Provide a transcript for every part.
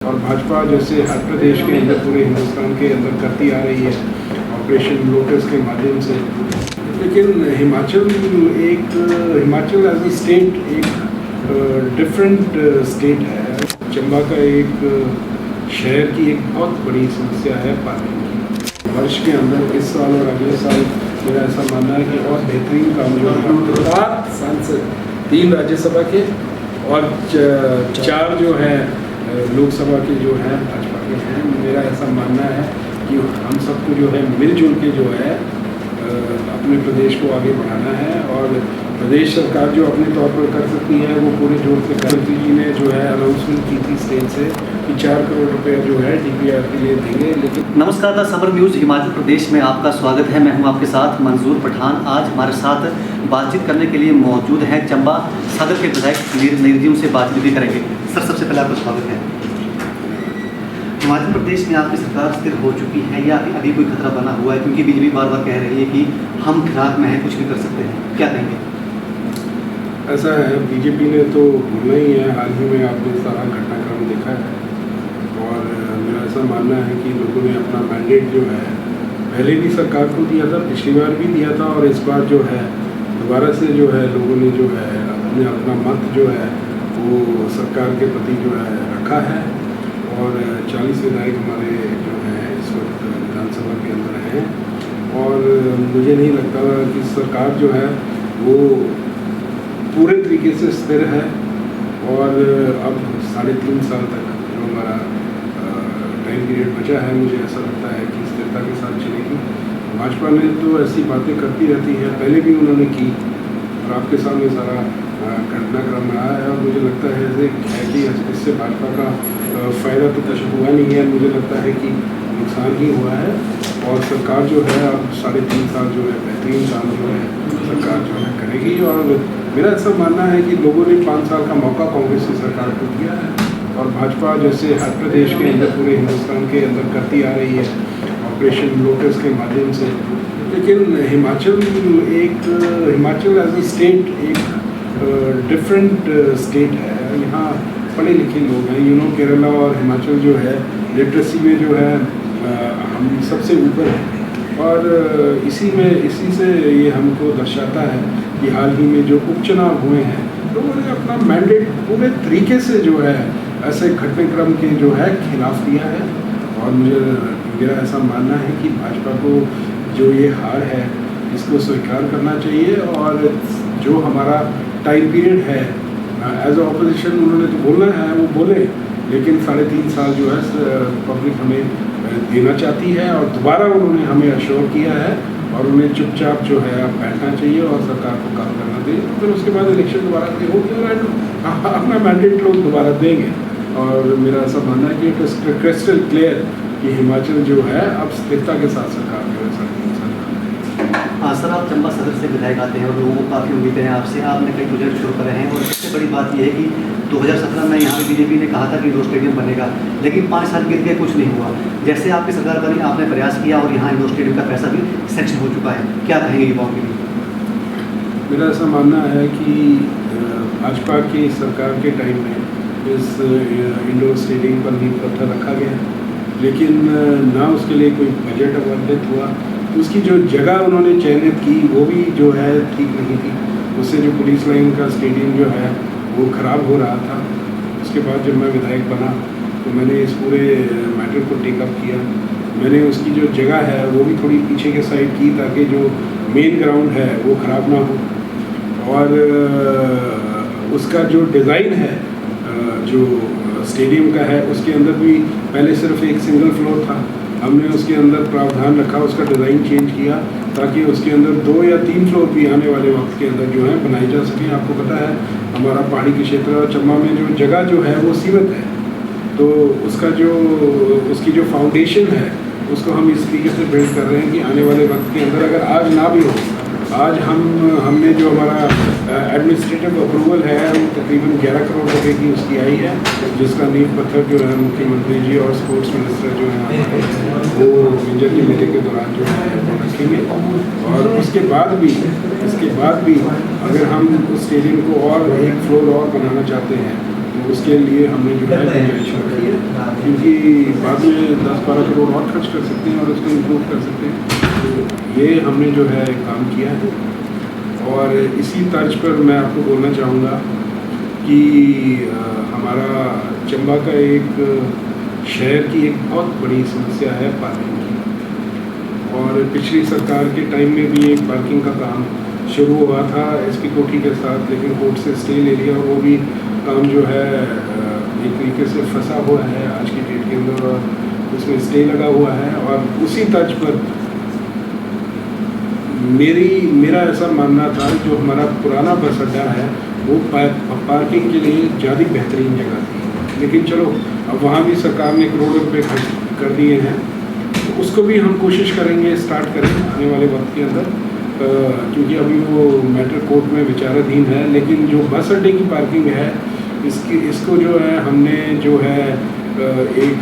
और भाजपा जैसे हर प्रदेश के अंदर पूरे हिंदुस्तान के अंदर करती आ रही है ऑपरेशन लोटस के माध्यम से, लेकिन हिमाचल एज ए स्टेट एक डिफरेंट स्टेट है। चंबा का एक शहर की एक बहुत बड़ी समस्या है पानी की। वर्ष के अंदर इस साल और अगले साल मेरा ऐसा मानना है कि और बेहतरीन काम जो है 7 सांसद, 3 राज्यसभा के और 4 जो है लोकसभा के जो है भाजपा के हैं। मेरा ऐसा मानना है कि हम सबको जो है मिलजुल के जो है अपने प्रदेश को आगे बढ़ाना है, और प्रदेश सरकार जो अपने तौर पर कर सकती है वो पूरे जोर से कर। जी ने जो है अनाउंसमेंट की थी स्टेज से कि 4 करोड़ रुपए जो है DPR के लिए देंगे। लेकिन नमस्कार, the summer news Himachal Pradesh में आपका स्वागत है। मैं हूं आपके साथ मंजूर पठान। आज हमारे साथ बातचीत करने के लिए मौजूद हैं चंबा सदर के विधायक नीर जी। उनसे बातचीत भी करेंगे। सर, सबसे पहले आपका स्वागत है। हिमाचल प्रदेश में आपकी सरकार स्थिर हो चुकी है या अभी कोई खतरा बना हुआ है? क्योंकि बीजेपी बार बार कह रही है कि हम फिराक में हैं, कुछ भी कर सकते हैं, क्या कहेंगे? ऐसा है, बीजेपी ने तो बोलना ही है। हाल ही में आपने सारा घटनाक्रम देखा है, और मेरा ऐसा मानना है कि लोगों ने अपना मैंडेट जो है पहले भी सरकार को दिया था, पिछली बार भी दिया था, और इस बार जो है दोबारा से जो है लोगों ने जो है अपना मत जो है वो सरकार के प्रति जो है रखा है। और 40 विधायक हमारे जो हैं इस वक्त विधानसभा के अंदर हैं, और मुझे नहीं लगता कि सरकार जो है वो पूरे तरीके से स्थिर है। और अब 3.5 साल तक जो हमारा टाइम पीरियड बचा है, मुझे ऐसा लगता है कि स्थिरता के साथ चलेगी। भाजपा ने तो ऐसी बातें करती रहती है, पहले भी उन्होंने की, और आपके सामने सारा घटनाक्रम रहा है। और मुझे लगता है कि इससे भाजपा का फ़ायदा तो कुछ हुआ नहीं है, मुझे लगता है कि नुकसान ही हुआ है। और सरकार जो है अब 3.5 साल जो है बेहतरीन काम जो है सरकार जो है करेगी। और मेरा ऐसा मानना है कि लोगों ने 5 साल का मौका कांग्रेस की सरकार को दिया है, और भाजपा जैसे हर प्रदेश के अंदर पूरे हिंदुस्तान के अंदर करती आ रही है ऑपरेशन लोटस के माध्यम से, लेकिन हिमाचल एज ए स्टेट एक डिफरेंट स्टेट है। यहाँ पढ़े लिखे लोग हैं, केरला और हिमाचल जो है लिटरेसी में जो है हम सबसे ऊपर हैं। और इसी से ये हमको दर्शाता है कि हाल ही में जो उपचुनाव हुए हैं, लोगों ने अपना मैंडेट पूरे तरीके से जो है ऐसे घटनाक्रम के जो है खिलाफ दिया है। और मेरा ऐसा मानना है कि भाजपा को जो ये हार है इसको स्वीकार करना चाहिए, और जो हमारा टाइम पीरियड है एज ए ऑपोजिशन, उन्होंने तो बोलना है वो बोले, लेकिन 3.5 साल जो है पब्लिक हमें देना चाहती है, और दोबारा उन्होंने हमें अश्योर किया है, और उन्हें चुपचाप जो है अब बैठना चाहिए और सरकार को काम करना चाहिए। फिर उसके बाद इलेक्शन दोबारा से होगी और अपना मैंडेट लोग दोबारा देंगे। और मेरा ऐसा मानना है कि इट इज क्रिस्टल क्लियर कि हिमाचल जो है अब स्थिरता के साथ सरकार जो है 3.5 साल। हाँ सर, आप चंबा सदर से विधायक आते हैं और लोगों को काफ़ी उम्मीदें हैं आपसे। आपने कई प्रोजेक्ट शुरू करे हैं, और सबसे बड़ी बात यह है कि 2017 में यहाँ पे बीजेपी ने कहा था कि इंडोर स्टेडियम बनेगा, लेकिन 5 साल बीत गए, कुछ नहीं हुआ। जैसे आपकी सरकार बनी, आपने प्रयास किया और यहाँ इंडोर स्टेडियम का पैसा भी सेंक्शन हो चुका है, क्या कहेंगे युवाओं के लिए? मेरा ऐसा मानना है कि भाजपा की सरकार के टाइम में इस इंडोर स्टेडियम पर नींव पत्थर रखा गया, लेकिन ना उसके लिए कोई बजट आवंटित हुआ। उसकी जो जगह उन्होंने चयनित की वो भी जो है ठीक नहीं थी। उससे जो पुलिस लाइन का स्टेडियम जो है वो ख़राब हो रहा था। उसके बाद जब मैं विधायक बना तो मैंने इस पूरे मैटर को टेकअप किया। मैंने उसकी जो जगह है वो भी थोड़ी पीछे के साइड की, ताकि जो मेन ग्राउंड है वो ख़राब ना हो। और उसका जो डिज़ाइन है जो स्टेडियम का है, उसके अंदर भी पहले सिर्फ एक सिंगल फ्लोर था। हमने उसके अंदर प्रावधान रखा, उसका डिज़ाइन चेंज किया, ताकि उसके अंदर 2 या 3 फ्लोर भी आने वाले वक्त के अंदर जो है बनाई जा सके। आपको पता है हमारा पहाड़ी के क्षेत्र और चंबा में जो जगह जो है वो सीमित है, तो उसकी जो फाउंडेशन है उसको हम इस तरीके से बिल्ड कर रहे हैं कि आने वाले वक्त के अंदर अगर आज ना भी हो, आज हमने जो हमारा एडमिनिस्ट्रेटिव अप्रूवल है वो तकरीबन 11 करोड़ रुपए की उसकी आई है, जिसका नींव पत्थर जो है मुख्यमंत्री जी और स्पोर्ट्स मिनिस्टर जो है हमारे वो मेजर के मेले के दौरान जो है वो रखेंगे। और इसके बाद भी अगर हम उस स्टेडियम को और 1 फ्लोर और बनाना चाहते हैं तो उसके लिए हमने जो है गुंजाइश रखी है। क्योंकि बाद में 10-12 करोड़ और खर्च कर सकते हैं और उसको इम्प्रूव कर सकते हैं। तो ये हमने जो है काम किया है और इसी तर्ज पर मैं आपको बोलना चाहूँगा कि हमारा चंबा का एक शहर की एक बहुत बड़ी समस्या है पार्किंग की, और पिछली सरकार के टाइम में भी एक पार्किंग का काम शुरू हुआ था एसपी कोठी के साथ, लेकिन कोर्ट से स्टे ले लिया और वो भी काम जो है एक तरीके से फंसा हुआ है आज की डेट के अंदर, और उसमें स्टे लगा हुआ है। और उसी तर्ज पर मेरा ऐसा मानना था जो हमारा पुराना बस अड्डा है वो पार्किंग के लिए ज़्यादा बेहतरीन जगह थी, लेकिन चलो अब वहाँ भी सरकार ने करोड़ों रुपए खर्च कर दिए हैं, तो उसको भी हम कोशिश करेंगे, स्टार्ट करेंगे आने वाले वक्त के अंदर, क्योंकि अभी वो मैटर कोर्ट में विचाराधीन है। लेकिन जो बस अड्डे की पार्किंग है इसको जो है हमने जो है एक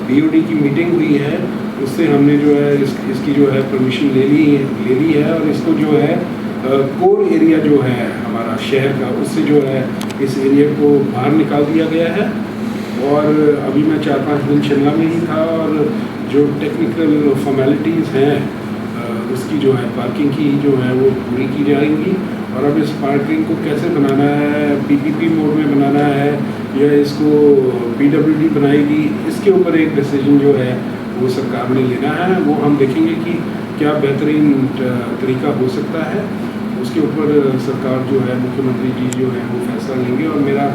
BOD की मीटिंग हुई है, उससे हमने जो है इसकी जो है परमिशन ले ली है, और इसको जो है कोर एरिया जो है हमारा शहर का उससे जो है इस एरिया को बाहर निकाल दिया गया है। और अभी मैं 4-5 दिन शिमला में ही था, और जो टेक्निकल फॉर्मेलिटीज़ हैं उसकी जो है पार्किंग की जो है वो पूरी की जाएंगी। और अब इस पार्किंग को कैसे बनाना है, PPP मोड में बनाना है या इसको PWD बनाएगी, इसके ऊपर एक डिसीजन जो है वो सरकार ने लेना है। वो हम देखेंगे कि क्या बेहतरीन तरीका हो सकता है, उसके ऊपर सरकार जो है मुख्यमंत्री जी जो है वो फैसला लेंगे। और मेरा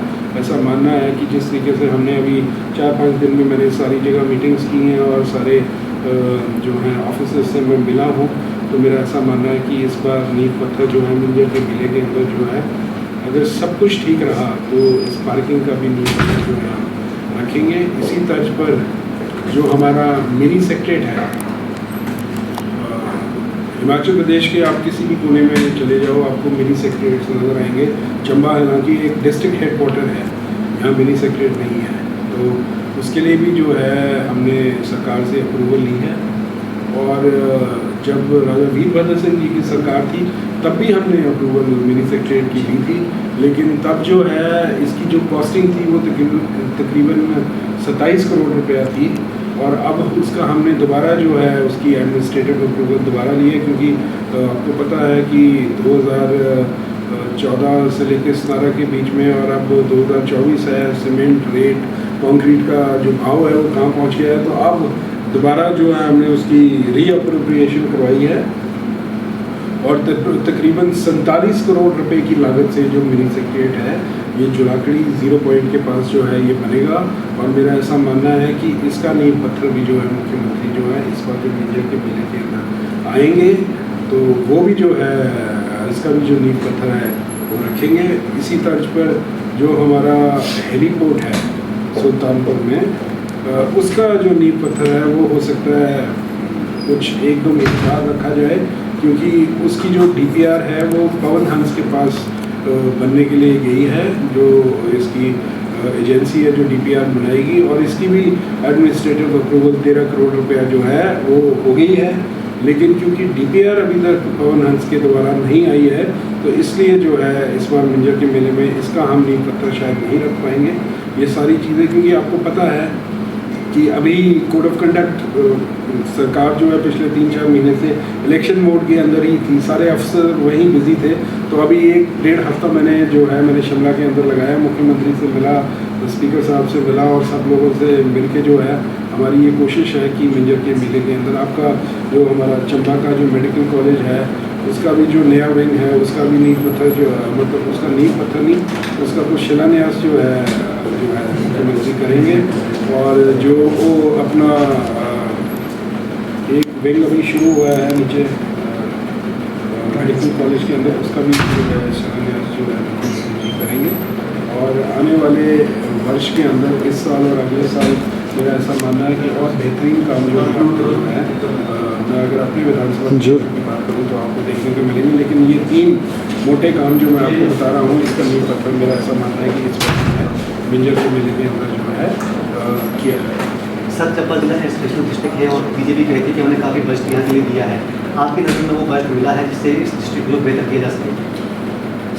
ऐसा मानना है कि जिस तरीके से हमने अभी 4-5 दिन में मैंने सारी जगह मीटिंग्स की हैं और सारे जो हैं ऑफिसर्स से मैं मिला हूँ, तो मेरा ऐसा मानना है कि इस बार नींव पत्थर जो है मिंजर के मेले के अंदर जो है अगर सब कुछ ठीक रहा तो इस पार्किंग का भी नींव पत्थर जो है हम रखेंगे। इसी तर्ज पर जो हमारा मिनी सेक्रेट है हिमाचल प्रदेश के, आप किसी भी कोने में चले जाओ आपको मिनी सेक्रेट्स नज़र आएंगे। चंबा हालांकि एक डिस्ट्रिक्ट हेडक्वार्टर है, यहाँ मिनी सेक्रेट नहीं है, तो उसके लिए भी जो है हमने सरकार से अप्रूवल ली है। और जब राजा वीरभद्र सिंह जी की सरकार थी तब भी हमने अप्रूवल मिनी सेक्रेटरीट की ली थी, लेकिन तब जो है इसकी जो कॉस्टिंग थी वो तकरीबन 27 करोड़ रुपया थी। और अब उसका हमने दोबारा जो है उसकी एडमिनिस्ट्रेटिव अप्रूवल दोबारा ली है, क्योंकि आपको पता है कि 2014 से लेकर 17 के बीच में और अब 2024 है, सीमेंट रेट कंक्रीट का जो भाव है वो कहाँ पहुँच गया है। तो अब दोबारा जो है हमने उसकी रीअप्रोप्रिएशन करवाई है और तकरीबन 47 करोड़ रुपए की लागत से जो मिनी सेक्रेट है ये जुलाकड़ी 0 पॉइंट के पास जो है ये बनेगा। और मेरा ऐसा मानना है कि इसका नींव पत्थर भी जो है मुख्यमंत्री जो है इस बार जो मिंजर के मेले के अंदर आएंगे तो वो भी जो है इसका भी जो नींव पत्थर है वो रखेंगे। इसी तर्ज पर जो हमारा हेलीपोर्ट है सुल्तानपुर में उसका जो नींव पत्थर है वो हो सकता है कुछ 1-2 महीने बाद रखा जाए, क्योंकि उसकी जो DPR है वो पवन हंस के पास बनने के लिए गई है, जो इसकी एजेंसी है जो DPR बनाएगी। और इसकी भी एडमिनिस्ट्रेटिव अप्रूवल 13 करोड़ रुपया जो है वो हो गई है, लेकिन क्योंकि DPR अभी तक पवन हंस के द्वारा नहीं आई है तो इसलिए जो है इस बार मिंजर के मेले में इसका हम नींव पत्थर शायद नहीं रख पाएंगे। ये सारी चीज़ें, क्योंकि आपको पता है कि अभी कोड ऑफ कंडक्ट सरकार जो है पिछले 3-4 महीने से इलेक्शन मोड के अंदर ही थी, सारे अफसर वहीं बिजी थे। तो अभी 1-1.5 हफ्ता मैंने शिमला के अंदर लगाया, मुख्यमंत्री से मिला, स्पीकर साहब से मिला और सब लोगों से मिल के जो है हमारी ये कोशिश है कि मिंजर के मेले के अंदर आपका जो हमारा चंबा का जो मेडिकल कॉलेज है उसका भी जो नया विंग है उसका भी नींव पत्थर जो मतलब उसका नींव पत्थर नहीं उसका कुछ शिलान्यास जो है मुख्यमंत्री करेंगे। और जो वो अपना एक विंग अभी शुरू हुआ है नीचे मेडिकल कॉलेज के अंदर उसका भी जो है शिलान्यास जो है मुख्यमंत्री करेंगे। और आने वाले वर्ष के अंदर इस साल और अगले साल मेरा ऐसा मानना है कि और बेहतरीन काम जो है मैं अगर अपनी विधानसभा की बात करूँ तो आपको देखने को मिलेंगे, लेकिन ये 3 मोटे काम जो मैं आपको बता रहा हूँ इसका नींव पत्थर मेरा ऐसा मानना है कि इस वक्त मिंजर के मेले के अंदर जो है किया जाए। सर, चंबा जिला स्पेशल डिस्ट्रिक्ट है और बीजेपी कहती है कि उन्होंने काफ़ी बजट यहाँ के लिए दिया है, आपकी नज़र में वो बजट मिला है जिससे इस डिस्ट्रिक्ट को बेहतर किया जा सके?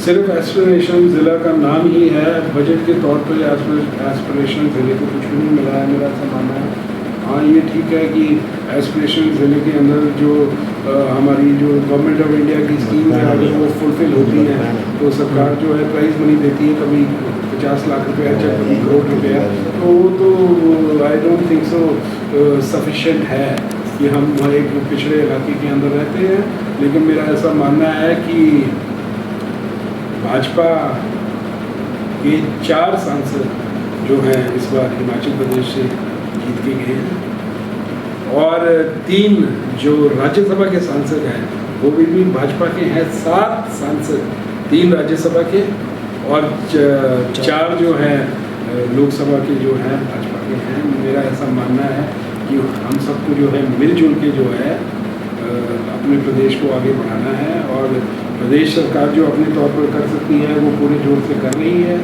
सिर्फ एस्पिरेशन ज़िला का नाम ही है, बजट के तौर पे एस्पिरेशन ज़िले को कुछ भी नहीं मिला है, मेरा ऐसा मानना है। हाँ, ये ठीक है कि एस्पिरेशन ज़िले के अंदर जो हमारी जो गवर्नमेंट ऑफ इंडिया की स्कीम्स है अगर वो फुलफिल होती हैं तो सरकार जो है प्राइज़ मनी देती है, कभी 50 लाख रुपया, चाहे कभी करोड़ रुपया, तो वो तो I don't think so sufficient है कि हम एक पिछड़े इलाके के अंदर रहते हैं। लेकिन मेरा ऐसा मानना है कि भाजपा के 4 सांसद जो हैं इस बार हिमाचल प्रदेश से जीत के गए हैं और 3 जो राज्यसभा के सांसद हैं वो भी भाजपा के हैं। 7 सांसद 3 राज्यसभा के और 4 जो हैं लोकसभा के जो हैं भाजपा के हैं। मेरा ऐसा मानना है कि हम सबको जो है मिलजुल के जो है अपने प्रदेश को आगे बढ़ाना है और प्रदेश सरकार जो अपने तौर पर कर सकती है वो पूरे जोर से कर रही है।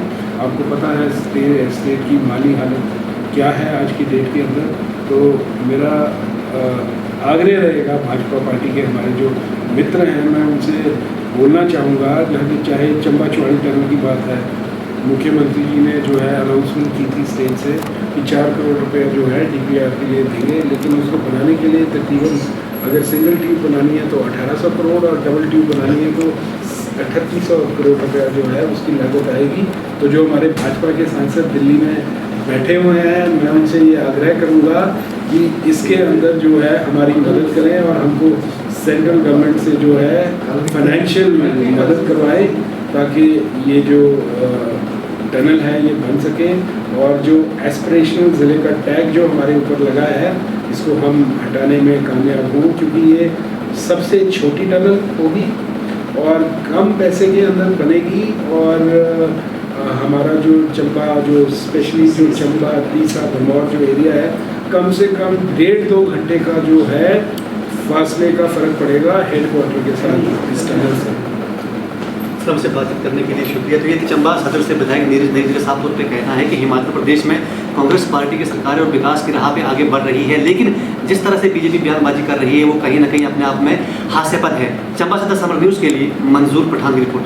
आपको पता है स्टेट की माली हालत क्या है आज की डेट के अंदर। तो मेरा आग्रह रहेगा भाजपा पार्टी के हमारे जो मित्र हैं, मैं उनसे बोलना चाहूँगा, जहाँ चाहे चंबा चौड़ी टनल की बात है, मुख्यमंत्री जी ने जो है अनाउंसमेंट की थी स्टेट से कि 4 करोड़ रुपया जो है DPR के लिए देंगे, लेकिन उसको बनाने के लिए तकरीबन अगर सिंगल ट्यूब बनानी है तो 1800 करोड़ और डबल ट्यूब बनानी है तो 3800 करोड़ रुपया जो है उसकी लागत आएगी। तो जो हमारे भाजपा के सांसद दिल्ली में बैठे हुए हैं, मैं उनसे ये आग्रह करूँगा कि इसके अंदर जो है हमारी मदद करें और हमको सेंट्रल गवर्नमेंट से जो है फाइनेंशियल मदद करवाएं ताकि ये जो टनल है ये बन सके और जो एस्पिरेशनल ज़िले का टैग जो हमारे ऊपर लगा है इसको हम हटाने में कामयाब हों, क्योंकि ये सबसे छोटी टनल होगी और कम पैसे के अंदर बनेगी और हमारा जो चंबा जो स्पेशली जो चंबा तीसरा भरमौर जो एरिया है कम से कम 1.5-2 घंटे का जो है फासले का फ़र्क पड़ेगा हेडक्वार्टर के साथ इस टनल से। सर, हमसे बातचीत करने के लिए शुक्रिया। तो ये थी चंबा सदर से विधायक नीरज नई साफ तौर पर कहना है कि हिमाचल प्रदेश में कांग्रेस पार्टी की सरकार और विकास की राह पे आगे बढ़ रही है, लेकिन जिस तरह से बीजेपी बयानबाजी कर रही है वो कहीं ना कहीं अपने आप में हास्यास्पद है। चंबा से द समर न्यूज़ के लिए मंजूर पठान की रिपोर्ट।